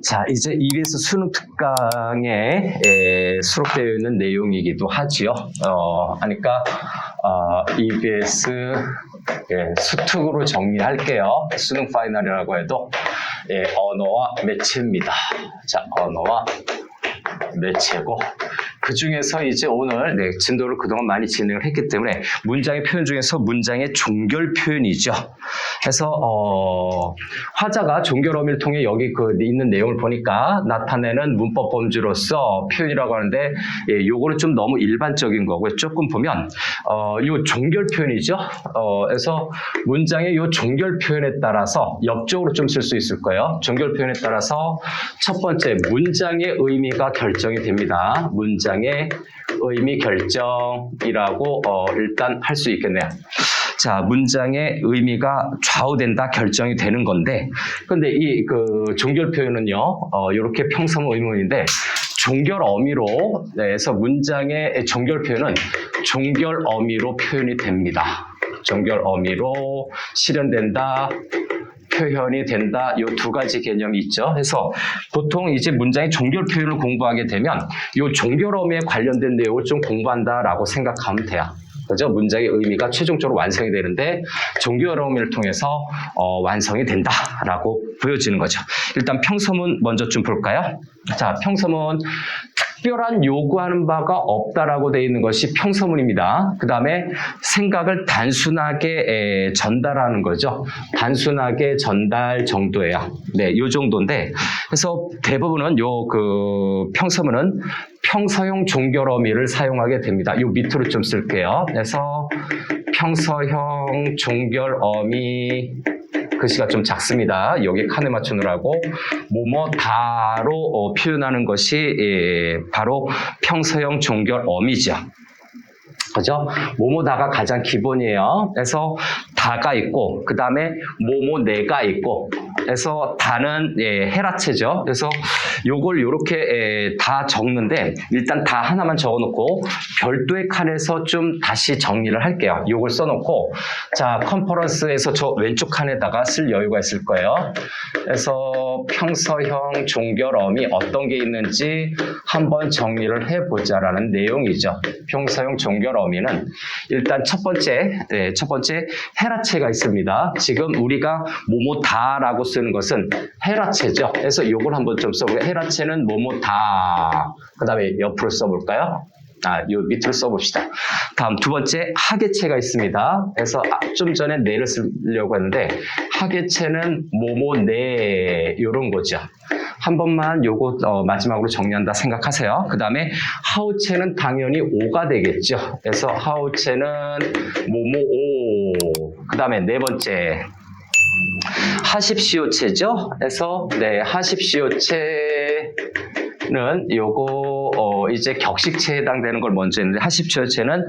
자, 이제 EBS 수능 특강에 수록되어 있는 내용이기도 하지요. 그러니까 EBS 수특으로 정리할게요. 수능 파이널이라고 해도 언어와 매체입니다. 자, 언어와 매체고, 그 중에서 이제 오늘 진도를 그동안 많이 진행을 했기 때문에 문장의 표현 중에서 문장의 종결 표현이죠. 그래서 화자가 종결 어미를 통해 여기 있는 내용을 보니까 나타내는 문법 범주로서 표현이라고 하는데, 요거는 좀 너무 일반적인 거고요. 조금 보면 요 종결 표현이죠. 그래서 문장의 요 종결 표현에 따라서 옆쪽으로 좀 쓸 수 있을 거예요. 종결 표현에 따라서 첫 번째 문장의 의미가 결정이 됩니다. 문장의 의미 결정이라고 일단 할 수 있겠네요. 자, 문장의 의미가 좌우된다, 결정이 되는 건데, 근데 이 종결 표현은요, 이렇게 평서문 의문인데, 종결 어미로 해서 문장의 종결 표현은 종결 어미로 표현이 됩니다. 종결 어미로 실현된다, 표현이 된다, 이 두 가지 개념이 있죠. 그래서 보통 이제 문장의 종결 표현을 공부하게 되면 이 종결 어미에 관련된 내용을 좀 공부한다라고 생각하면 돼요. 그죠? 문장의 의미가 최종적으로 완성이 되는데 종결 어미를 통해서 완성이 된다라고 보여지는 거죠. 일단 평서문 먼저 좀 볼까요? 자, 평서문 특별한 요구하는 바가 없다라고 되어 있는 것이 평서문입니다. 그 다음에 생각을 단순하게 전달하는 거죠. 단순하게 전달 정도예요. 네, 요 정도인데, 그래서 대부분은 평서문은 평서형 종결 어미를 사용하게 됩니다. 요 밑으로 좀 쓸게요. 그래서 평서형 종결 어미, 글씨가 좀 작습니다. 여기 칸에 맞추느라고 뭐뭐다로 표현하는 것이 바로 평서형 종결 어미죠. 그죠? 뭐뭐다가 가장 기본이에요. 그래서 다가 있고, 그 다음에 뭐뭐네가 있고, 그래서 다는 해라체죠. 그래서 요걸 이렇게 다 적는데, 일단 다 하나만 적어놓고 별도의 칸에서 좀 다시 정리를 할게요. 요걸 써놓고, 자, 컨퍼런스에서 저 왼쪽 칸에다가 쓸 여유가 있을 거예요. 그래서 평서형 종결 어미 어떤 게 있는지 한번 정리를 해보자라는 내용이죠. 평서형 종결 어미는 일단 첫 번째 해라체가 있습니다. 지금 우리가 뭐뭐다라고 쓰는 것은 해라체죠. 그래서 이걸 한번 좀 써볼게요. 해라체는 뭐뭐다. 그 다음에 옆으로 써볼까요? 요 밑으로 써봅시다. 다음 두 번째 하계체가 있습니다. 그래서 좀 전에 네를 쓰려고 했는데 하계체는 뭐뭐네 이런 거죠. 한 번만 요거 마지막으로 정리한다 생각하세요. 그 다음에 하우체는 당연히 오가 되겠죠. 그래서 하우체는 뭐뭐오. 그 다음에 네 번째 하십시오체죠. 그래서 하십시오체는 요거 이제 격식체에 해당되는 걸 먼저 했는데, 하십시오체는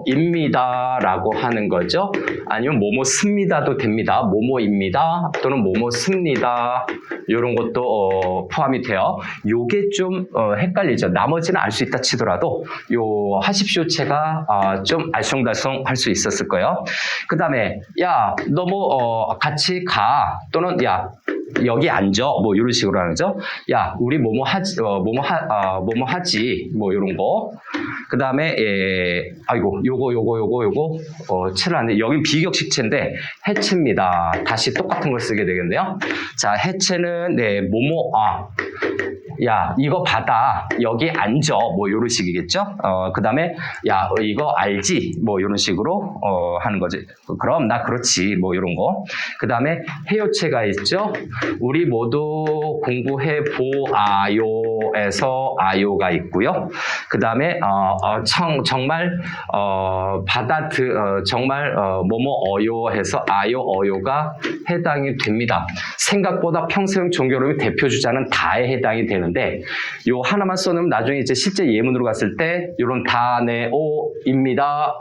뭐뭐입니다라고 하는 거죠. 아니면 뭐뭐습니다도 됩니다. 뭐뭐입니다 또는 뭐뭐습니다, 이런 것도 포함이 돼요. 요게 좀 헷갈리죠. 나머지는 알 수 있다 치더라도 요 하십시오체가 좀 알쏭달쏭 할 수 있었을 거예요. 그 다음에 야, 너 뭐 같이 가, 또는 야, 여기 앉아, 뭐 이런 식으로 하는 거죠. 야, 우리 뭐뭐 하지, 뭐뭐 하지, 뭐 이런 거. 그 다음에 요거 체를 하는데, 여긴 비격식체인데 해체입니다. 다시 똑같은 걸 쓰게 되겠네요. 자, 해체는 야, 이거 받아, 여기 앉아, 뭐 이런 식이겠죠. 그 다음에 야, 이거 알지, 뭐 이런 식으로 하는 거지. 그럼 나 그렇지, 뭐 이런 거. 그 다음에 해요체가 있죠. 우리 모두 공부해 보아요에서 아요가 있고요. 그 다음에 정말 정말 뭐뭐 해서 아요 어요가 해당이 됩니다. 생각보다 평서형 종결어미 대표 주자는 다에 해당이 되는데, 요 하나만 써놓으면 나중에 이제 실제 예문으로 갔을 때 요런 다, 네, 오입니다,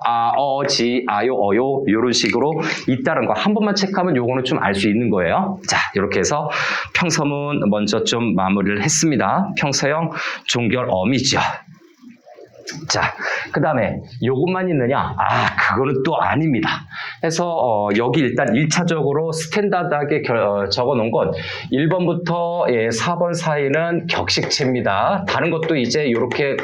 지, 아요, 어요 요런 식으로 있다는 거 한 번만 체크하면 요거는 좀 알 수 있는 거예요. 자, 이렇게 해서 평서문 먼저 좀 마무리를 했습니다. 평서형 종결 어미죠. 자, 그 다음에 요것만 있느냐? 그거는 또 아닙니다. 해서 여기 일단 1차적으로 스탠다드하게 적어 놓은 건 1번부터 4번 사이는 격식체입니다. 다른 것도 이제 이렇게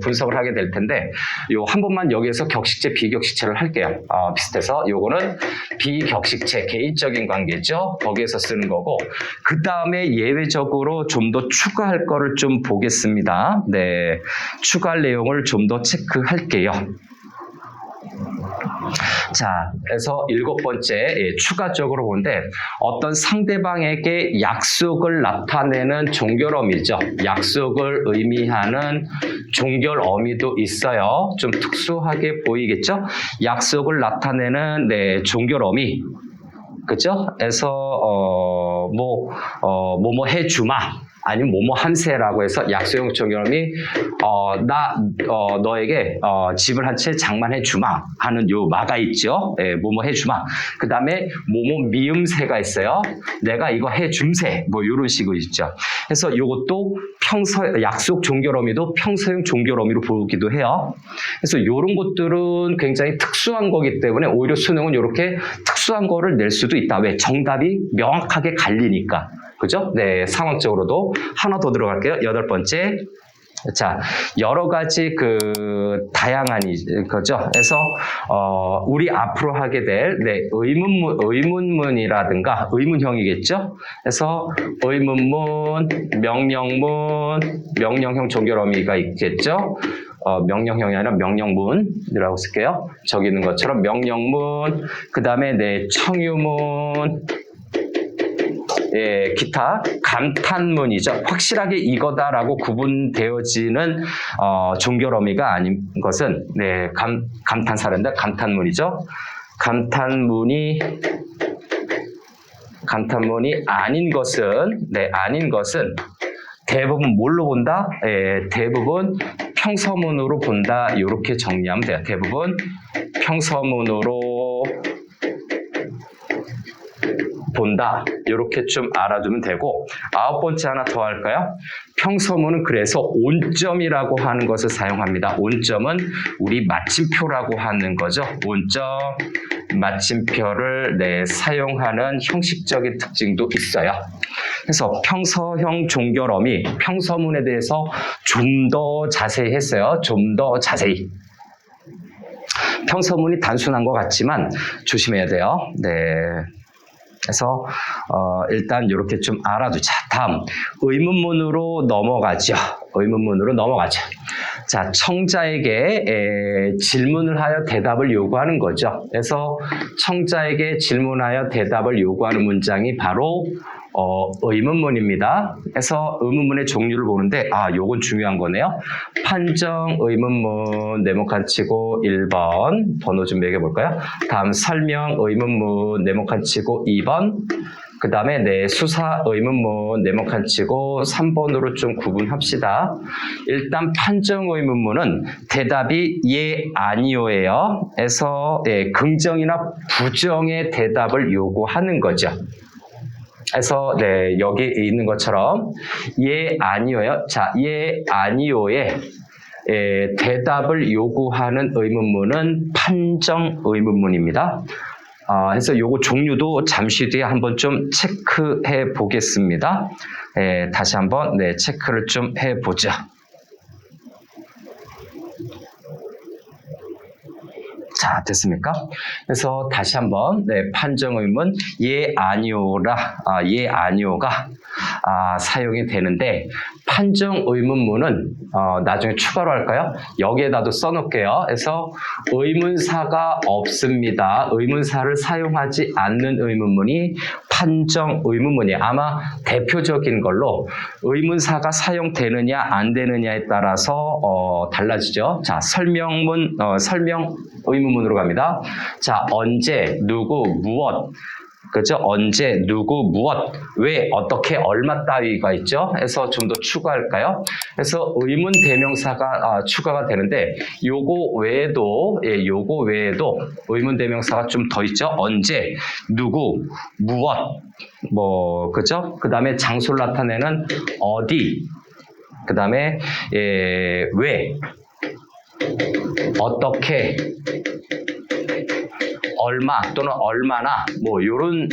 분석을 하게 될 텐데 요 한 번만 여기에서 격식체, 비격식체를 할게요. 비슷해서 요거는 비격식체, 개인적인 관계죠. 거기에서 쓰는 거고 그 다음에 예외적으로 좀 더 추가할 거를 좀 보겠습니다. 네, 추가할 내용을 좀 더 체크할게요. 자, 그래서 7번째 추가적으로 보는데 어떤 상대방에게 약속을 나타내는 종결어미죠. 약속을 의미하는 종결어미도 있어요. 좀 특수하게 보이겠죠? 약속을 나타내는 종결어미. 그죠? 그래서 뭐뭐 해주마. 아니면 뭐뭐 함세라고 해서 약속형 종결어미 너에게 집을 한 채 장만해 주마 하는 요 마가 있죠. 뭐뭐 해 주마. 그 다음에 뭐뭐 미음세가 있어요. 내가 이거 해 줌세 뭐 요런 식으로 있죠. 그래서 요것도 약속 종결어미도 평서형 종결어미로 보기도 해요. 그래서 요런 것들은 굉장히 특수한 거기 때문에 오히려 수능은 이렇게 특수한 거를 낼 수도 있다. 왜? 정답이 명확하게 갈리니까. 그죠? 네, 상황적으로도 하나 더 들어갈게요. 8번째. 자, 여러 가지 다양한 거죠. 그래서 우리 앞으로 하게 될 의문문이라든가 의문형이겠죠. 그래서 의문문, 명령형 종결어미가 있겠죠. 명령형이 아니라 명령문이라고 쓸게요. 저기 있는 것처럼 명령문, 그 다음에 청유문. 기타 감탄문이죠. 확실하게 이거다라고 구분되어지는 종결어미가 아닌 것은 감탄사례인데 감탄문이죠. 감탄문이 아닌 것은 대부분 뭘로 본다? 대부분 평서문으로 본다. 이렇게 정리하면 돼요. 대부분 평서문으로 본다. 이렇게 좀 알아두면 되고 9번째 하나 더 할까요? 평서문은 그래서 온점이라고 하는 것을 사용합니다. 온점은 우리 마침표라고 하는 거죠. 온점, 마침표를 사용하는 형식적인 특징도 있어요. 그래서 평서형 종결어미, 평서문에 대해서 좀 더 자세히 했어요. 좀 더 자세히. 평서문이 단순한 것 같지만 조심해야 돼요. 네. 그래서 일단 이렇게 좀 알아두자. 다음 의문문으로 넘어가죠. 자, 청자에게 질문을 하여 대답을 요구하는 거죠. 그래서 청자에게 질문하여 대답을 요구하는 문장이 바로 의문문입니다. 그래서 의문문의 종류를 보는데 요건 중요한 거네요. 판정 의문문 네모칸 치고 1번 번호 좀 매겨볼까요? 다음 설명 의문문 네모칸 치고 2번 그 다음에 수사 의문문 네모칸 치고 3번으로 좀 구분합시다. 일단 판정 의문문은 대답이 예, 아니오예요. 그래서 긍정이나 부정의 대답을 요구하는 거죠. 그래서 여기 있는 것처럼 예, 아니오요. 자, 예, 아니오의 대답을 요구하는 의문문은 판정 의문문입니다. 그래서 요거 종류도 잠시 뒤에 한번 좀 체크해 보겠습니다. 다시 한번 체크를 좀 해보자. 자, 됐습니까? 그래서 다시 한번 판정 의문 예, 아니오라 예, 아니오가 사용이 되는데 판정 의문문은 나중에 추가로 할까요? 여기에다도 써놓을게요. 그래서 의문사가 없습니다. 의문사를 사용하지 않는 의문문이 판정 의문문이에요. 아마 대표적인 걸로 의문사가 사용되느냐 안 되느냐에 따라서 달라지죠. 자, 설명 의문문으로 갑니다. 자, 언제, 누구, 무엇. 그죠? 언제, 누구, 무엇, 왜, 어떻게, 얼마 따위가 있죠? 해서 좀 더 추가할까요? 그래서 의문 대명사가 추가가 되는데 요거 외에도 의문 대명사가 좀 더 있죠? 언제, 누구, 무엇, 그죠? 그 다음에 장소를 나타내는 어디, 그 다음에 왜, 어떻게, 얼마 또는 얼마나 뭐 요런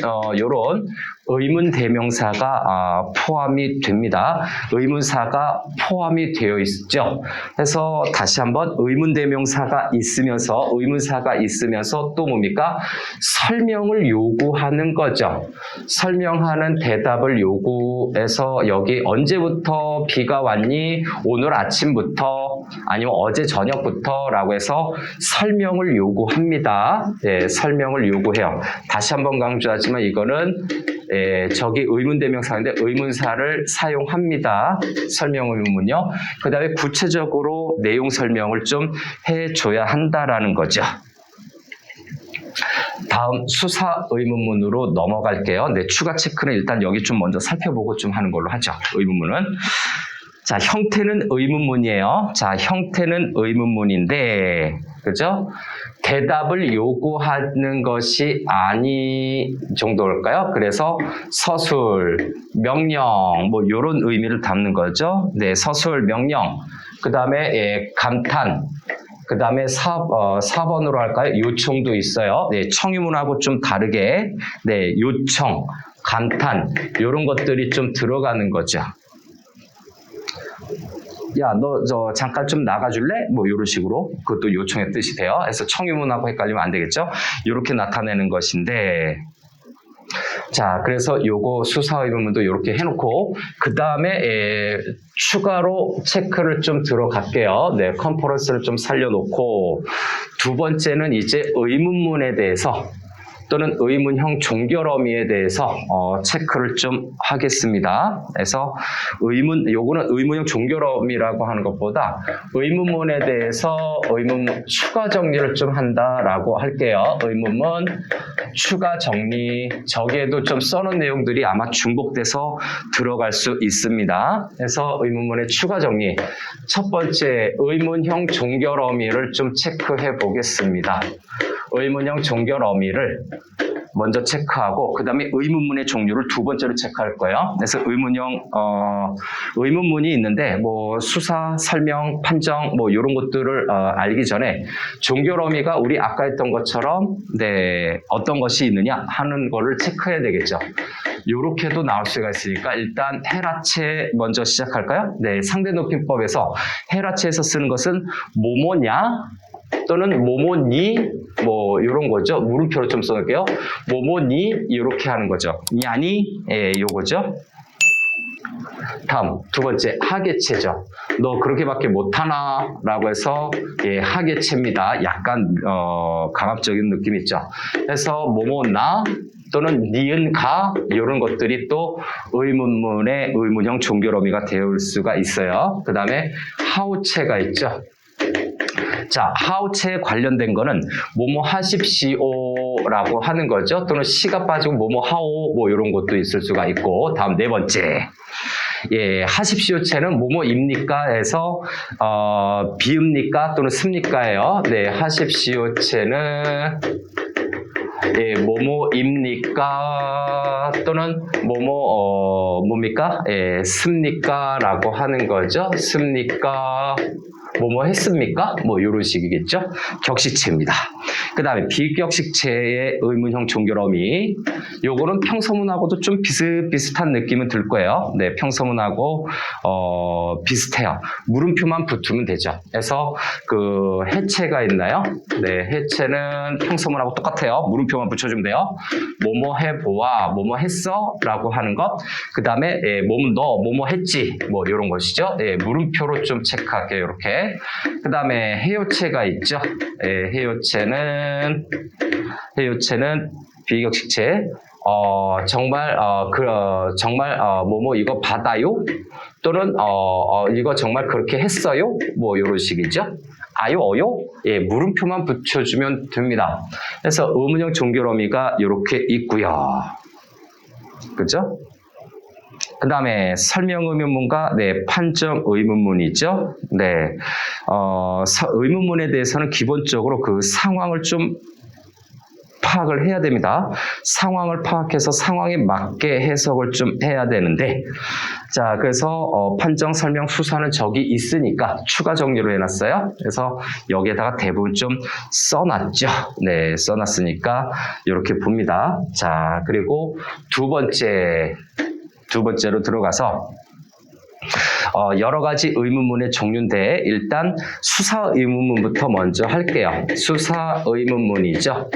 의문 대명사가 포함이 됩니다. 의문사가 포함이 되어 있죠. 그래서 다시 한번 의문 대명사가 있으면서 의문사가 있으면서 또 뭡니까? 설명을 요구하는 거죠. 설명하는 대답을 요구해서 여기 언제부터 비가 왔니? 오늘 아침부터 아니면 어제 저녁부터 라고 해서 설명을 요구합니다. 예, 설명을 요구해요. 다시 한번 강조하지만 이거는 저기 의문대명사인데 의문사를 사용합니다. 설명 의문문요. 그 다음에 구체적으로 내용 설명을 좀 해줘야 한다라는 거죠. 다음 수사 의문문으로 넘어갈게요. 네, 추가 체크는 일단 여기 좀 먼저 살펴보고 좀 하는 걸로 하죠. 의문문은. 자, 형태는 의문문이에요. 자, 형태는 의문문인데, 그죠? 대답을 요구하는 것이 아니 정도일까요? 그래서 서술, 명령, 뭐, 요런 의미를 담는 거죠. 네, 서술, 명령. 그 다음에, 감탄. 그 다음에 4번으로 할까요? 요청도 있어요. 네, 청유문하고 좀 다르게, 네, 요청, 감탄, 요런 것들이 좀 들어가는 거죠. 야, 너 잠깐 좀 나가줄래? 뭐 이런 식으로 그것도 요청의 뜻이 돼요. 그래서 청유문하고 헷갈리면 안 되겠죠? 이렇게 나타내는 것인데, 자, 그래서 요거 수사 의문문도 이렇게 해놓고 그 다음에 추가로 체크를 좀 들어갈게요. 네, 컨퍼런스를 좀 살려놓고 두 번째는 이제 의문문에 대해서 또는 의문형 종결 어미에 대해서 체크를 좀 하겠습니다. 그래서 요거는 의문형 종결 어미라고 하는 것보다 의문문에 대해서 의문문 추가 정리를 좀 한다라고 할게요. 의문문 추가 정리, 저기에도 좀 써놓은 내용들이 아마 중복돼서 들어갈 수 있습니다. 그래서 의문문의 추가 정리, 첫 번째 의문형 종결 어미를 좀 체크해 보겠습니다. 의문형 종결 어미를 먼저 체크하고 그 다음에 의문문의 종류를 두 번째로 체크할 거예요. 그래서 의문문이 있는데 뭐 수사, 설명, 판정 뭐 이런 것들을 알기 전에 종결 어미가 우리 아까 했던 것처럼 네, 어떤 것이 있느냐 하는 거를 체크해야 되겠죠. 요렇게도 나올 수가 있으니까 일단 해라체 먼저 시작할까요? 네, 상대 높임법에서 해라체에서 쓰는 것은 뭐뭐냐 또는 뭐뭐니 뭐 이런 거죠. 물음표로 좀 써놓을게요. 뭐뭐니 이렇게 하는 거죠. 야니 요거죠. 다음 두 번째 하계체죠. 너 그렇게밖에 못하나? 라고 해서 하계체입니다. 약간 강압적인 느낌 있죠. 그래서 뭐뭐나 또는 니은 가 이런 것들이 또 의문문의 의문형 종결 어미가 되올 수가 있어요. 그 다음에 하우체가 있죠. 자, 하우체에 관련된 거는 뭐뭐 하십시오라고 하는 거죠. 또는 시가 빠지고 뭐뭐 하오 뭐 이런 것도 있을 수가 있고. 다음 네 번째. 예, 하십시오체는 뭐뭐입니까 해서 비읍니까 또는 습니까예요. 네, 하십시오체는 뭐뭐입니까 또는 뭡니까? 습니까? 라고 하는 거죠. 습니까? 뭐뭐 했습니까? 뭐 이런 식이겠죠. 격식체입니다. 그 다음에 비격식체의 의문형 종결 어미. 요거는 평서문하고도 좀 비슷비슷한 느낌은 들 거예요. 네, 평서문하고 비슷해요. 물음표만 붙으면 되죠. 그래서 그 해체가 있나요? 네, 해체는 평서문하고 똑같아요. 물음표만 붙여주면 돼요. 뭐뭐 해보아, 뭐뭐 했어? 라고 하는 것. 그 다음에 너 뭐뭐 했지? 뭐 이런 것이죠. 물음표로 좀 체크할게요. 이렇게. 그 다음에 해요체가 있죠. 해요체는 비격식체. 정말 뭐뭐 이거 받아요? 또는 이거 정말 그렇게 했어요? 뭐 이런 식이죠. 아요, 어요? 예, 물음표만 붙여주면 됩니다. 그래서 의문형 종결 어미가 이렇게 있고요. 그죠? 그 다음에 설명 의문문과 네, 판정 의문문이죠. 네, 의문문에 대해서는 기본적으로 그 상황을 좀 파악을 해야 됩니다. 상황을 파악해서 상황에 맞게 해석을 좀 해야 되는데, 자, 그래서 판정, 설명, 수사는 저기 있으니까 추가 정리로 해놨어요. 그래서 여기에다가 대부분 좀 써놨죠. 네, 써놨으니까 이렇게 봅니다. 자, 그리고 두 번째로 들어가서 여러 가지 의문문의 종류인데 일단 수사 의문문부터 먼저 할게요. 수사 의문문이죠.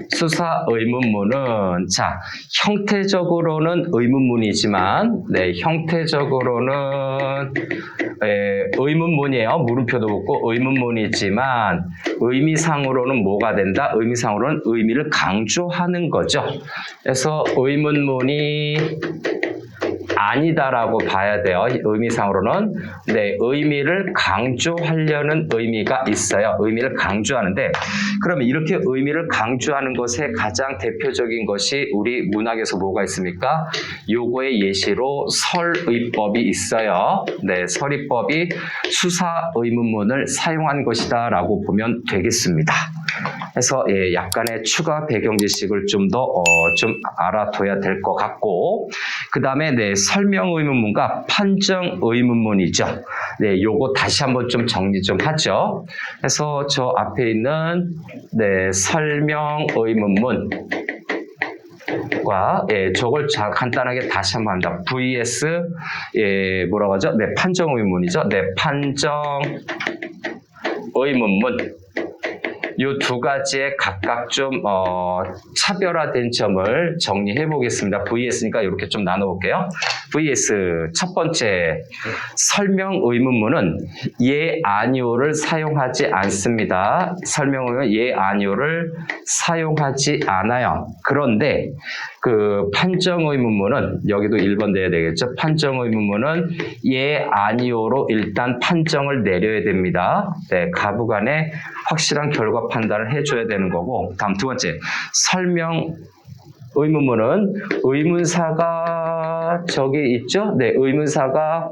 수사 의문문은 자, 형태적으로는 의문문이지만 형태적으로는 의문문이에요. 물음표도 붙고 의문문이지만 의미상으로는 뭐가 된다? 의미상으로는 의미를 강조하는 거죠. 그래서 의문문이 아니다라고 봐야 돼요. 의미상으로는 의미를 강조하려는 의미가 있어요. 의미를 강조하는데 그러면 이렇게 의미를 강조하는 것에 가장 대표적인 것이 우리 문학에서 뭐가 있습니까? 요거의 예시로 설의법이 있어요. 설의법이 수사 의문문을 사용한 것이다 라고 보면 되겠습니다. 그래서 약간의 추가 배경 지식을 좀 더 좀 알아둬야 될 것 같고, 그 다음에 설명 의문문과 판정 의문문이죠. 요거 다시 한번 좀 정리 좀 하죠. 그래서 저 앞에 있는 설명 의문문 과 저걸 간단하게 다시 한번 합니다. vs 뭐라고 하죠? 판정 의문문이죠. 판정 의문문. 이 두 가지의 각각 좀 차별화된 점을 정리해 보겠습니다. VS니까 이렇게 좀 나눠볼게요. VS 첫 번째, 설명 의문문은 예, 아니오를 사용하지 않습니다. 설명 의문은 예, 아니오를 사용하지 않아요. 그런데 그 판정 의문문은 여기도 1번 돼야 되겠죠. 판정 의문문은 예, 아니오로 일단 판정을 내려야 됩니다. 가부간에 확실한 결과 판단을 해줘야 되는 거고, 다음 두 번째, 설명 의문문은 의문사가 저기 있죠? 의문사가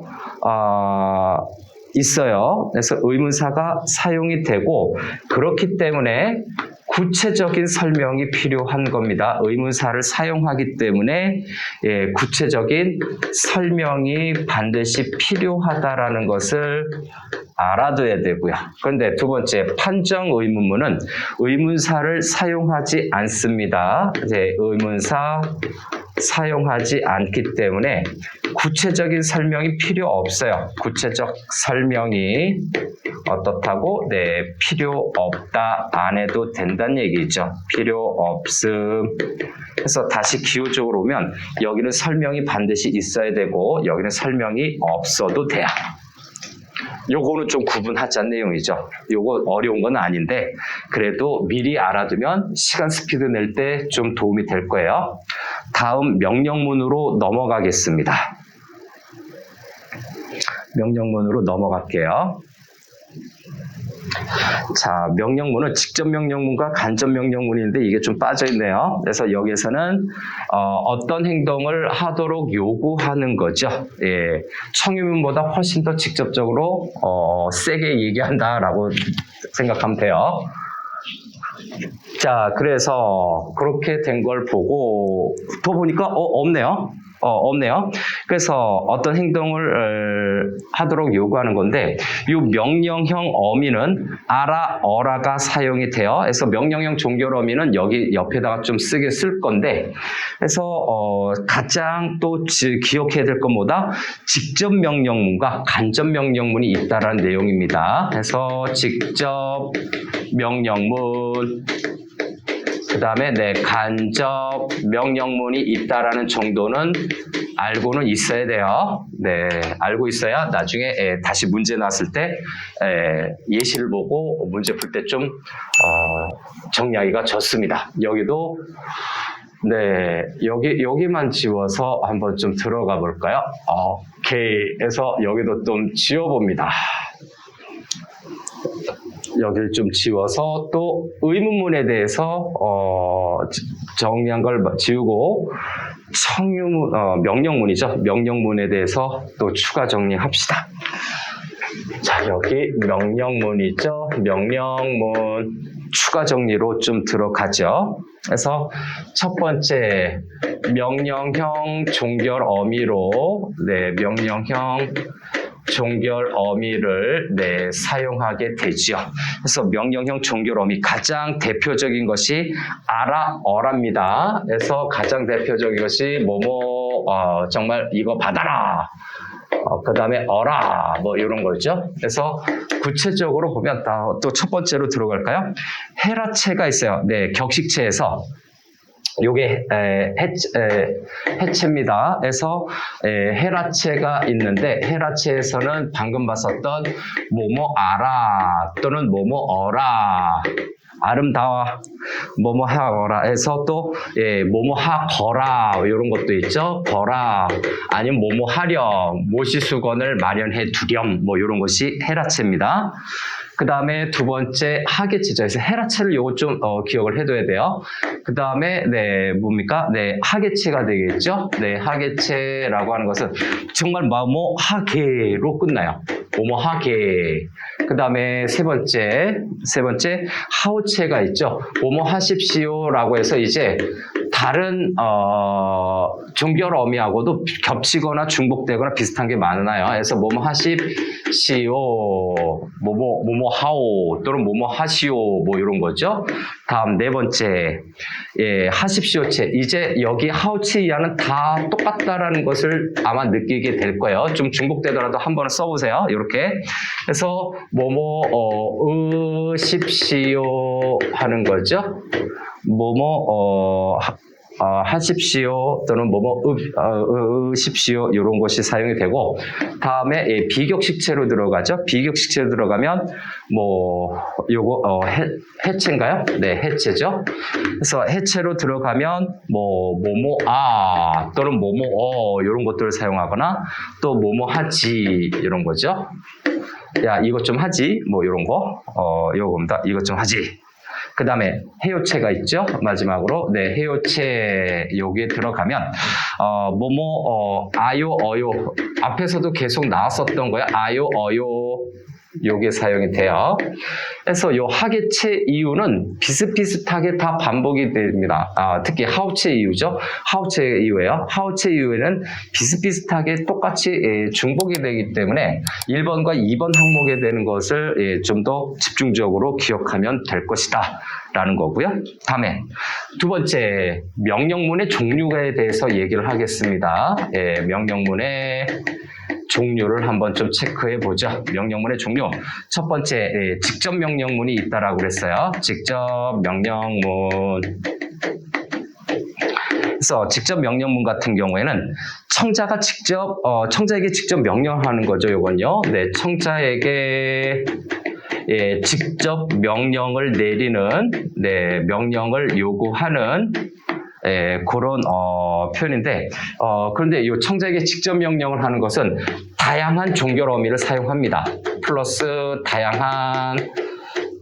있어요. 그래서 의문사가 사용이 되고 그렇기 때문에 구체적인 설명이 필요한 겁니다. 의문사를 사용하기 때문에 구체적인 설명이 반드시 필요하다라는 것을 알아둬야 되고요. 그런데 두 번째, 판정 의문문은 의문사를 사용하지 않습니다. 의문사 사용하지 않기 때문에 구체적인 설명이 필요 없어요. 구체적 설명이 어떻다고? 필요 없다. 안 해도 된다는 얘기죠. 필요 없음. 그래서 다시 기호적으로 오면 여기는 설명이 반드시 있어야 되고 여기는 설명이 없어도 돼요. 요거는 좀 구분하자는 내용이죠. 요거 어려운 건 아닌데 그래도 미리 알아두면 시간 스피드 낼 때 좀 도움이 될 거예요. 다음 명령문으로 넘어가겠습니다. 명령문으로 넘어갈게요. 자, 명령문은 직접 명령문과 간접 명령문인데 이게 좀 빠져있네요. 그래서 여기에서는 어떤 행동을 하도록 요구하는 거죠. 청유문보다 훨씬 더 직접적으로 세게 얘기한다라고 생각하면 돼요. 자, 그래서 그렇게 된 걸 보고 또 보니까 없네요. 없네요. 그래서 어떤 행동을 하도록 요구하는 건데 이 명령형 어미는 아라, 어라가 사용이 돼요. 그래서 명령형 종결 어미는 여기 옆에다가 좀 쓰게 쓸 건데 그래서 가장 또 기억해야 될 건 뭐다? 직접 명령문과 간접 명령문이 있다라는 내용입니다. 그래서 직접 명령문 그 다음에 간접 명령문이 있다라는 정도는 알고는 있어야 돼요. 알고 있어야 나중에 다시 문제 나왔을 때 예시를 보고 문제 풀 때 좀 정리하기가 좋습니다. 여기도 여기만 지워서 한번 좀 들어가 볼까요? 오케이. 해서 여기도 좀 지워봅니다. 여기를 좀 지워서 또 의문문에 대해서 정리한 걸 지우고 명령문이죠. 명령문에 대해서 또 추가 정리합시다. 자, 여기 명령문이죠. 명령문. 추가 정리로 좀 들어가죠. 그래서 첫 번째 명령형 종결 어미로 명령형 종결 어미를 사용하게 되죠. 그래서 명령형 종결 어미 가장 대표적인 것이 아라 어랍니다. 그래서 가장 대표적인 것이 뭐뭐 정말 이거 받아라. 그 다음에 어라 뭐 이런 거죠. 그래서 구체적으로 보면 또 첫 번째로 들어갈까요? 헤라체가 있어요. 격식체에서 요게 해체입니다. 그래서 헤라체가 있는데 헤라체에서는 방금 봤었던 뭐뭐 알아 또는 뭐뭐 어라 아름다워 뭐뭐 하거라 해서 또 뭐뭐 하거라 이런 것도 있죠. 거라 아니면 뭐뭐 하렴 모시수건을 마련해 두렴 뭐 이런 것이 헤라체입니다. 그 다음에 두 번째 하계체죠. 그래서 헤라체를 요거 좀 기억을 해둬야 돼요. 그 다음에 뭡니까? 하계체가 되겠죠. 하계체라고 하는 것은 정말 뭐뭐 하계로 끝나요. 뭐뭐 하계. 그 다음에 세 번째 하우체가 있죠. 뭐뭐 하십시오라고 해서 이제 다른 종결 어미하고도 겹치거나 중복되거나 비슷한 게 많아요. 그래서 뭐뭐 하십시오, 뭐뭐 하오 또는 뭐뭐 하시오 뭐 이런 거죠. 다음 네 번째 하십시오체. 이제 여기 하우체 이하는 다 똑같다라는 것을 아마 느끼게 될 거예요. 좀 중복되더라도 한 번은 써보세요. 이렇게. 그래서 뭐뭐 으십시오 하는 거죠. 뭐뭐 하십시오 또는 뭐뭐 으십시오 이런 것이 사용이 되고 다음에 비격식체로 들어가죠. 비격식체로 들어가면 뭐 요거 해체인가요? 해체죠. 그래서 해체로 들어가면 뭐뭐 또는 뭐뭐 이런 것들을 사용하거나 또 뭐뭐 하지 이런 거죠. 야 이것 좀 하지 뭐 이런 거 요겁니다. 이것 좀 하지. 그 다음에 해요체가 있죠. 마지막으로 해요체 여기에 들어가면 아요 어요 앞에서도 계속 나왔었던 거야. 아요 어요 요게 사용이 돼요. 그래서 요 하계체 이유는 비슷비슷하게 다 반복이 됩니다. 특히 하우체 이유죠. 하우체 이유예요. 하우체 이유에는 비슷비슷하게 똑같이 중복이 되기 때문에 1번과 2번 항목에 되는 것을 좀 더 집중적으로 기억하면 될 것이다 라는 거고요. 다음에 두 번째 명령문의 종류에 대해서 얘기를 하겠습니다. 명령문의 종류를 한번 좀 체크해 보죠. 명령문의 종류. 첫 번째, 직접 명령문이 있다라고 그랬어요. 직접 명령문. 그래서 직접 명령문 같은 경우에는 청자가 청자에게 직접 명령하는 거죠. 이건요. 청자에게 직접 명령을 내리는, 명령을 요구하는 그런 표현인데 그런데 이 청자에게 직접 명령을 하는 것은 다양한 종결 어미를 사용합니다. 플러스 다양한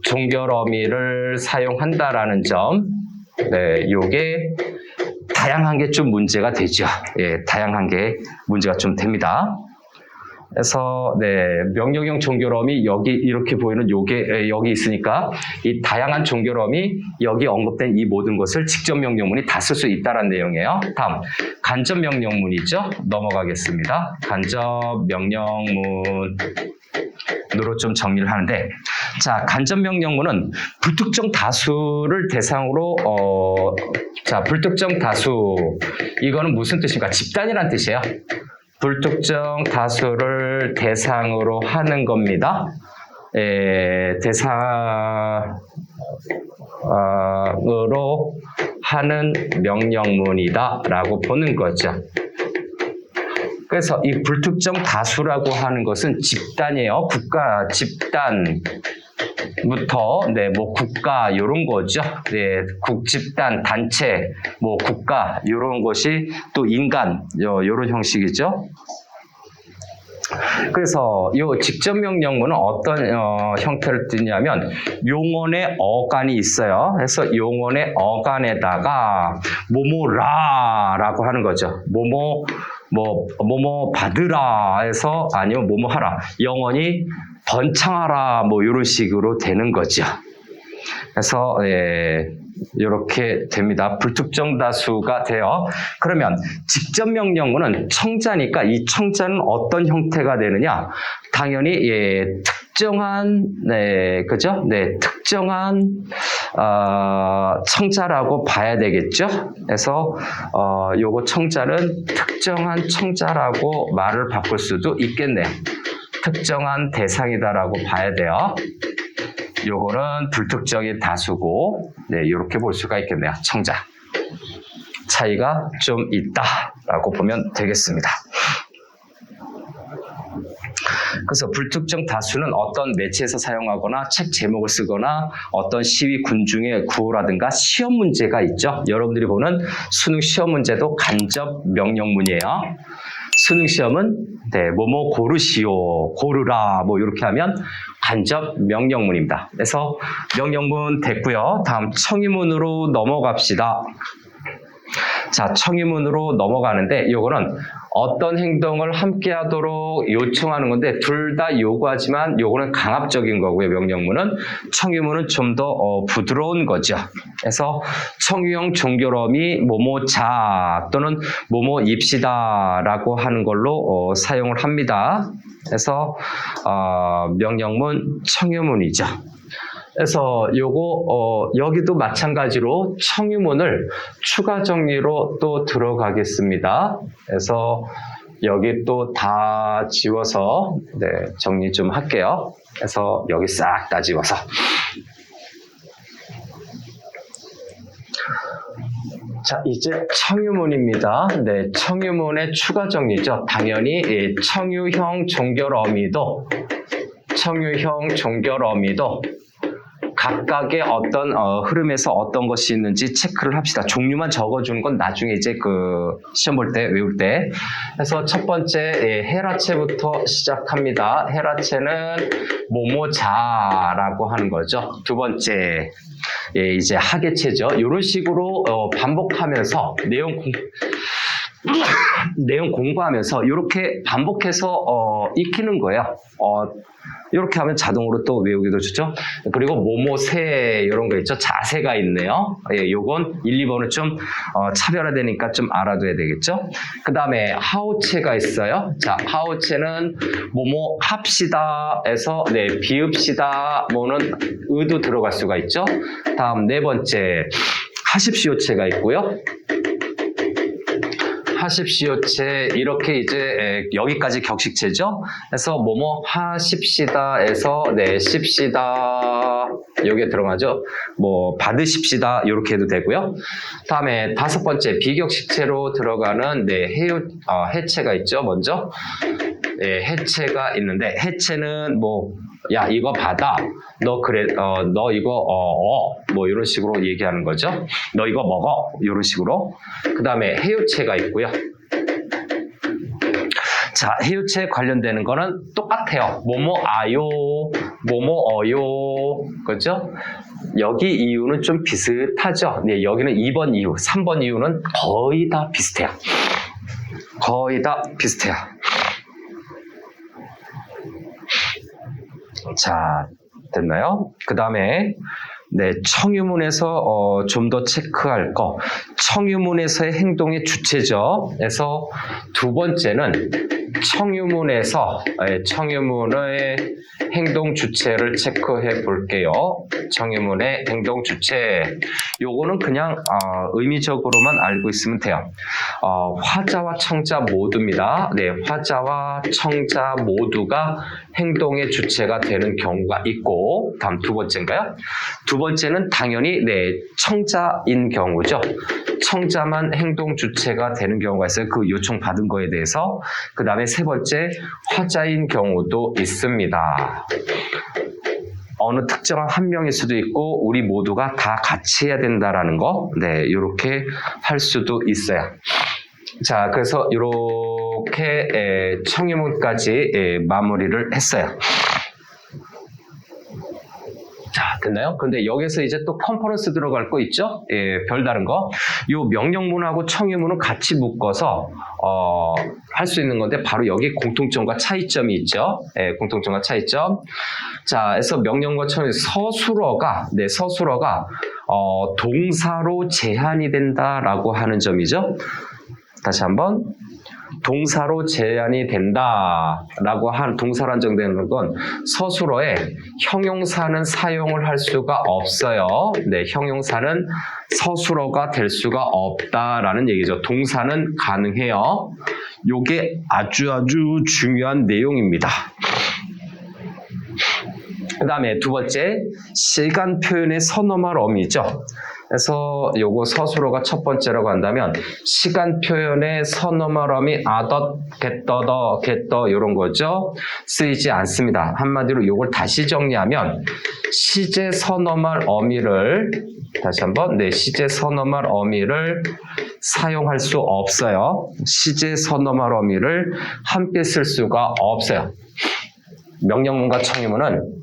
종결 어미를 사용한다라는 점, 요게 다양한 게 좀 문제가 되죠. 다양한 게 문제가 좀 됩니다. 그래서 명령형 종결어미 여기 이렇게 보이는 요게 여기 있으니까 이 다양한 종결어미 여기 언급된 이 모든 것을 직접 명령문이 다 쓸 수 있다는 내용이에요. 다음 간접 명령문이죠. 넘어가겠습니다. 간접 명령문으로 좀 정리를 하는데 자 간접 명령문은 불특정 다수를 대상으로 불특정 다수 이거는 무슨 뜻입니까? 집단이란 뜻이에요. 불특정 다수를 대상으로 하는 겁니다. 대상으로 하는 명령문이다 라고 보는 거죠. 그래서 이 불특정 다수라고 하는 것은 집단이에요. 국가, 집단. 부터 뭐 국가 이런 거죠. 국집단, 단체, 뭐 국가 이런 것이 또 인간 이런 형식이죠. 그래서 이 직접 명령문은 어떤 형태를 띠냐면 용언의 어간이 있어요. 그래서 용언의 어간에다가 뭐뭐라라고 하는 거죠. 뭐뭐 받으라 해서 아니면 뭐뭐 하라. 영원히 번창하라 뭐 이런 식으로 되는 거죠. 그래서 이렇게 됩니다. 불특정 다수가 돼요. 그러면 직접 명령문은 청자니까 이 청자는 어떤 형태가 되느냐? 당연히 특정한 그죠? 특정한 청자라고 봐야 되겠죠. 그래서 요거 청자는 특정한 청자라고 말을 바꿀 수도 있겠네요. 특정한 대상이다라고 봐야 돼요. 요거는 불특정이 다수고, 이렇게 볼 수가 있겠네요. 청자. 차이가 좀 있다라고 보면 되겠습니다. 그래서 불특정 다수는 어떤 매체에서 사용하거나 책 제목을 쓰거나 어떤 시위 군중의 구호라든가 시험 문제가 있죠. 여러분들이 보는 수능 시험 문제도 간접 명령문이에요. 수능 시험은 뭐뭐 고르시오, 고르라 뭐 이렇게 하면 간접 명령문입니다. 그래서 명령문 됐고요. 다음 청의문으로 넘어갑시다. 자, 청의문으로 넘어가는데 이거는 어떤 행동을 함께 하도록 요청하는 건데 둘 다 요구하지만 요거는 강압적인 거고요. 명령문은. 청의문은 좀 더 부드러운 거죠. 그래서 청유형 종결어미 뭐뭐자 또는 뭐뭐입시다 라고 하는 걸로 사용을 합니다. 그래서 명령문 청유문이죠. 그래서 요거 여기도 마찬가지로 청유문을 추가 정리로 또 들어가겠습니다. 그래서 여기 또 다 지워서 정리 좀 할게요. 그래서 여기 싹 다 지워서 자, 이제 청유문입니다. 청유문의 추가 정리죠. 당연히 청유형 종결어미도 각각의 어떤 흐름에서 어떤 것이 있는지 체크를 합시다. 종류만 적어주는 건 나중에 이제 그 시험 볼 때 외울 때. 그래서 첫 번째 해라체부터 시작합니다. 해라체는 뭐뭐자라고 하는 거죠. 두 번째 이제 하계체죠. 이런 식으로 반복하면서 내용 공부하면서 이렇게 반복해서 익히는 거예요. 이렇게 하면 자동으로 또 외우기도 좋죠. 그리고 모모세 이런 거 있죠. 자세가 있네요. 요건 1, 2번은 좀 차별화되니까 좀 알아둬야 되겠죠. 그 다음에 하우체가 있어요. 자, 하우체는 뭐뭐 합시다에서 비읍시다 뭐는 의도 들어갈 수가 있죠. 다음 네 번째 하십시오체가 있고요. 하십시오체 이렇게 이제 여기까지 격식체죠. 그래서 뭐뭐 하십시다에서 십시다 여기에 들어가죠. 뭐 받으십시다 이렇게 해도 되고요. 다음에 다섯 번째 비격식체로 들어가는 해체가 있죠. 먼저 해체가 있는데 해체는 뭐 야 이거 받아 너 그래 너 이거 뭐 이런 식으로 얘기하는 거죠. 너 이거 먹어 이런 식으로. 그 다음에 해유체가 있고요. 자, 해유체 관련되는 거는 똑같아요. 뭐뭐 아요, 뭐뭐 어요, 그죠? 여기 이유는 좀 비슷하죠. 여기는 2번 이유, 3번 이유는 거의 다 비슷해요. 거의 다 비슷해요. 자, 됐나요? 그 다음에 청유문에서 좀 더 체크할 거. 청유문에서의 행동의 주체죠. 그래서 두 번째는 청유문의 행동 주체를 체크해 볼게요. 청유문의 행동 주체. 요거는 그냥 의미적으로만 알고 있으면 돼요. 화자와 청자 모두입니다. 화자와 청자 모두가 행동의 주체가 되는 경우가 있고, 다음 두 번째인가요? 두 번째는 당연히 청자인 경우죠. 청자만 행동 주체가 되는 경우가 있어요. 그 요청 받은 거에 대해서. 그 다음에 세 번째 화자인 경우도 있습니다. 어느 특정한 한 명일 수도 있고 우리 모두가 다 같이 해야 된다라는 거. 이렇게 할 수도 있어요. 자, 그래서 이렇게 청유문까지 마무리를 했어요. 자, 됐나요? 근데 여기서 이제 또 컴포넌스 들어갈 거 있죠? 예, 별다른 거. 요 명령문하고 청유문은 같이 묶어서 할 수 있는 건데 바로 여기 공통점과 차이점이 있죠. 예, 공통점과 차이점. 자, 그래서 명령과 청유 서술어가 동사로 제한이 된다라고 하는 점이죠. 다시 한번. 동사로 제한이 된다라고 한 동사로 한정되는 건 서술어에 형용사는 사용을 할 수가 없어요. 네, 형용사는 서술어가 될 수가 없다라는 얘기죠. 동사는 가능해요. 요게 아주 중요한 내용입니다. 그 다음에 두 번째, 시간 표현의 선어말 어미죠. 그래서 요거 서술어가 첫 번째라고 한다면 시간 표현의 선어말 어미 아덧, 겟더더, 겟더 이런 거죠. 쓰이지 않습니다. 한마디로 요걸 다시 정리하면 시제 선어말 어미를 다시 한번 시제 선어말 어미를 사용할 수 없어요. 시제 선어말 어미를 함께 쓸 수가 없어요. 명령문과 청유문은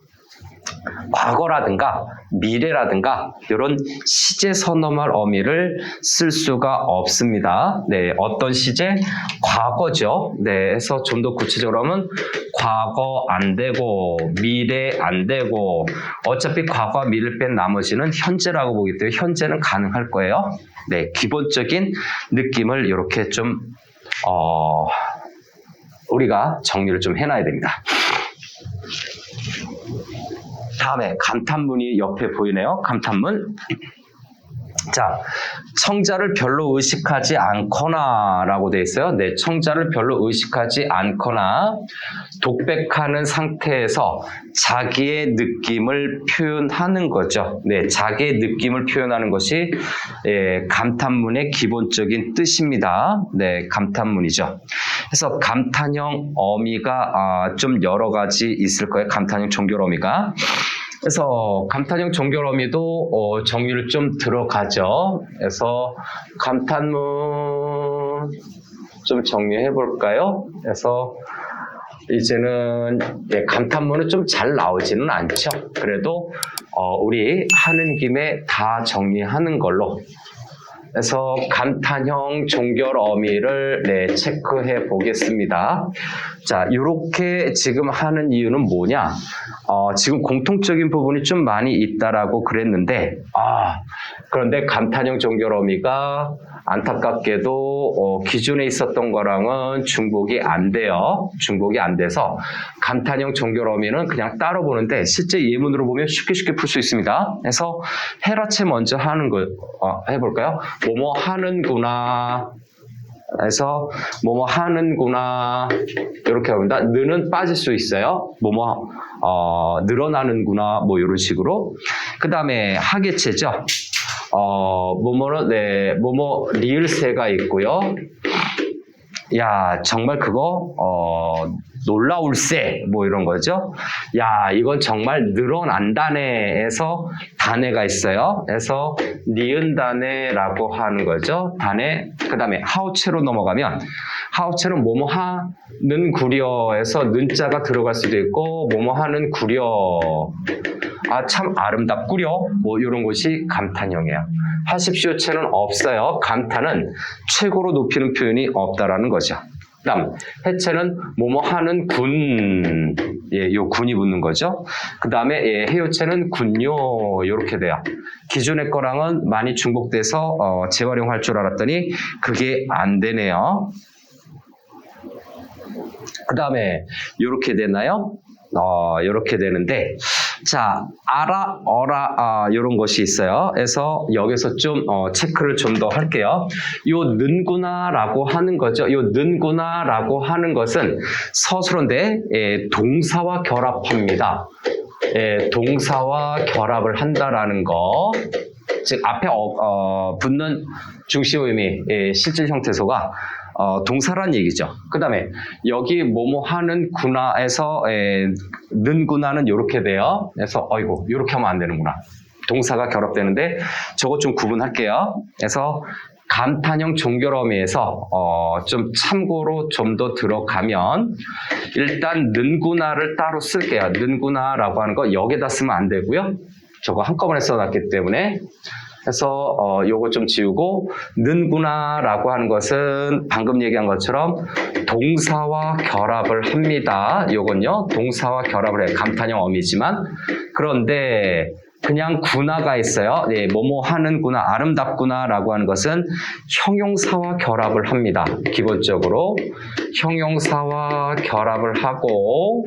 과거라든가 미래라든가 이런 시제 선어말 어미를 쓸 수가 없습니다. 네, 어떤 시제? 과거죠. 네, 그래서 좀 더 구체적으로 하면 과거 안 되고 미래 안 되고 어차피 과거와 미래를 뺀 나머지는 현재라고 보기 때문에 현재는 가능할 거예요. 네, 기본적인 느낌을 이렇게 좀 우리가 정리를 좀 해놔야 됩니다. 다음에 감탄문이 옆에 보이네요. 감탄문. 자, 청자를 별로 의식하지 않거나 라고 되어 있어요. 네, 청자를 별로 의식하지 않거나 독백하는 상태에서 자기의 느낌을 표현하는 거죠. 네, 자기의 느낌을 표현하는 것이 감탄문의 기본적인 뜻입니다. 네, 감탄문이죠. 그래서 감탄형 어미가 좀 여러 가지 있을 거예요. 감탄형 종결 어미가. 그래서 감탄형 종결 어미도 정리를 좀 들어가죠. 그래서 감탄문 좀 정리해 볼까요? 그래서 이제는 감탄문은 좀 잘 나오지는 않죠. 그래도 우리 하는 김에 다 정리하는 걸로. 그래서 감탄형 종결 어미를 체크해 보겠습니다. 자, 이렇게 지금 하는 이유는 뭐냐? 지금 공통적인 부분이 좀 많이 있다라고 그랬는데, 그런데 감탄형 종결 어미가 안타깝게도 기존에 있었던 거랑은 중복이 안 돼요. 중복이 안 돼서 감탄형 종결 어미는 그냥 따로 보는데 실제 예문으로 보면 쉽게 풀 수 있습니다. 그래서 해라체 먼저 하는 거 해볼까요? 뭐뭐 하는구나. 그래서 뭐뭐 하는구나 이렇게 합니다. 느는 빠질 수 있어요. 뭐뭐 늘어나는구나 뭐 이런 식으로. 그 다음에 하계체죠. 뭐뭐는 뭐뭐 리을세가 있고요. 야, 정말 그거 놀라울세 뭐 이런 거죠. 야, 이건 정말 늘어난다네 해서 단해가 있어요. 그래서 니은 단해라고 하는 거죠. 단해. 그 다음에 하우체로 넘어가면 하우체는 뭐뭐 하는 구려에서 는자가 들어갈 수도 있고 뭐뭐 하는 구려. 참 아름답구려 뭐 이런 것이 감탄형이에요. 하십시오체는 없어요. 감탄은 최고로 높이는 표현이 없다라는 거죠. 그다음 해체는 뭐뭐 하는 군, 요 군이 붙는 거죠. 그 다음에 해요체는 군요 이렇게 돼요. 기존의 거랑은 많이 중복돼서 재활용할 줄 알았더니 그게 안 되네요. 그 다음에 이렇게 되나요? 이렇게 되는데, 자, 아라, 어라, 이런 것이 있어요. 그래서 여기서 좀 체크를 좀 더 할게요. 요 는구나라고 하는 거죠. 요 는구나라고 하는 것은 서술어인데 동사와 결합합니다. 동사와 결합을 한다라는 거. 즉 앞에 붙는 중심 의미, 실질 형태소가 동사란 얘기죠. 그 다음에 여기 뭐뭐 하는 구나에서 는구나는 이렇게 돼요. 그래서 이렇게 하면 안 되는구나. 동사가 결합되는데 저것 좀 구분할게요. 그래서 감탄형 종결어미에서 좀 참고로 좀 더 들어가면 일단 는구나를 따로 쓸게요. 는구나라고 하는 거 여기다 쓰면 안 되고요. 저거 한꺼번에 써놨기 때문에. 그래서 요거 좀 지우고, 는구나 라고 하는 것은 방금 얘기한 것처럼 동사와 결합을 합니다. 요건요, 동사와 결합을 해요. 감탄형 어미지만. 그런데 그냥 구나가 있어요. 네, 뭐뭐 하는구나, 아름답구나 라고 하는 것은 형용사와 결합을 합니다. 기본적으로 형용사와 결합을 하고,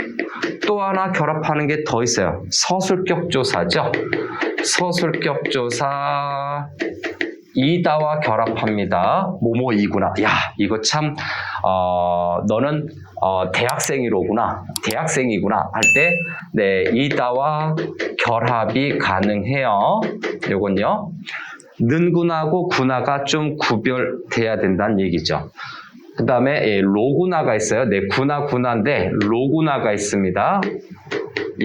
또 하나 결합하는 게 더 있어요. 서술격 조사죠. 서술격 조사 이다와 결합합니다. 뭐뭐이구나. 야, 이거 참 너는 대학생이로구나, 대학생이구나 할 때 네, 이다와 결합이 가능해요. 요건요, 는구나고 구나가 좀 구별돼야 된다는 얘기죠. 그 다음에 로구나가 있어요. 네, 구나인데 로구나가 있습니다.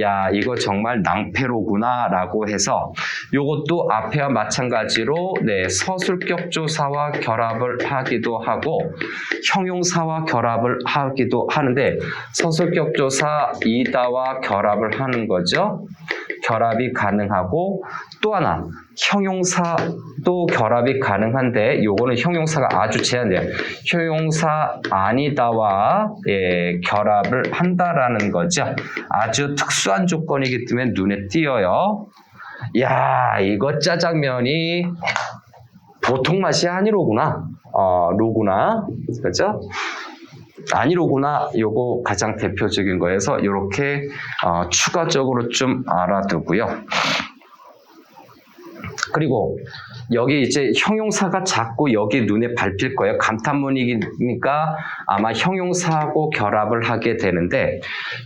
야, 이거 정말 낭패로구나 라고 해서 요것도 앞에와 마찬가지로 네, 서술격 조사와 결합을 하기도 하고 형용사와 결합을 하기도 하는데, 서술격 조사 이다와 결합을 하는 거죠. 결합이 가능하고, 또 하나 형용사도 결합이 가능한데 요거는 형용사가 아주 제한돼요. 형용사 아니다와 결합을 한다라는 거죠. 아주 특수한 조건이기 때문에 눈에 띄어요. 야, 이거 짜장면이 보통 맛이 아니로구나. 로구나. 그렇죠? 아니로구나. 요거 가장 대표적인 거여서 이렇게 추가적으로 좀 알아두고요. 그리고 여기 이제 형용사가 자꾸 여기 눈에 밟힐 거예요. 감탄문이니까 아마 형용사하고 결합을 하게 되는데,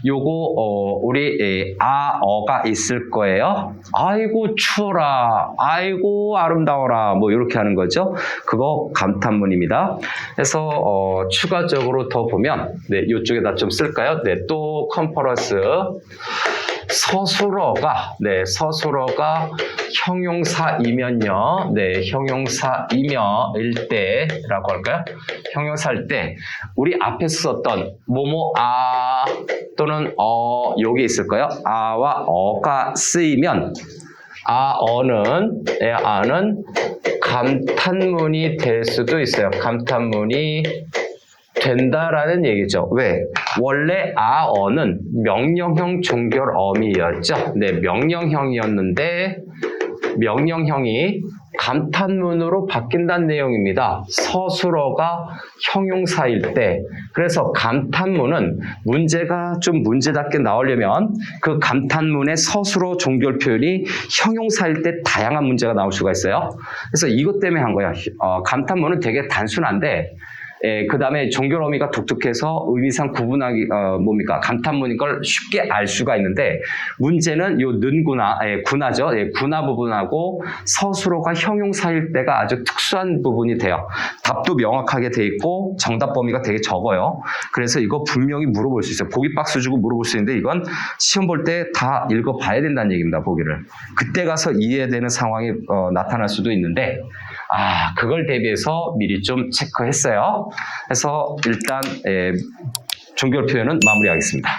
요거 우리 어가 있을 거예요. 아이고 추워라, 아이고 아름다워라, 뭐 이렇게 하는 거죠. 그거 감탄문입니다. 그래서 추가적으로 더 보면 네, 이쪽에다 좀 쓸까요? 네, 또 컨퍼런스 서술어가 형용사이면요. 네, 형용사이면일 때라고 할까요? 형용사일 때 우리 앞에서 썼던 뭐뭐 또는 여기 있을까요? 아와 어가 쓰이면 아는 감탄문이 될 수도 있어요. 감탄문이 된다라는 얘기죠. 왜? 원래 어는 명령형 종결어미였죠. 네, 명령형이었는데 명령형이 감탄문으로 바뀐다는 내용입니다. 서술어가 형용사일 때. 그래서 감탄문은 문제가 좀 문제답게 나오려면 그 감탄문의 서술어 종결 표현이 형용사일 때 다양한 문제가 나올 수가 있어요. 그래서 이것 때문에 한 거예요. 감탄문은 되게 단순한데 그 다음에 종결 어미가 독특해서 의미상 구분하기, 감탄문인 걸 쉽게 알 수가 있는데, 문제는 요 는구나, 구나죠. 구나 부분하고 서술어가 형용사일 때가 아주 특수한 부분이 돼요. 답도 명확하게 돼 있고, 정답 범위가 되게 적어요. 그래서 이거 분명히 물어볼 수 있어요. 보기 박스 주고 물어볼 수 있는데, 이건 시험 볼 때 다 읽어봐야 된다는 얘기입니다, 보기를. 그때 가서 이해되는 상황이 나타날 수도 있는데, 그걸 대비해서 미리 좀 체크했어요. 그래서 일단 종결 표현은 마무리하겠습니다.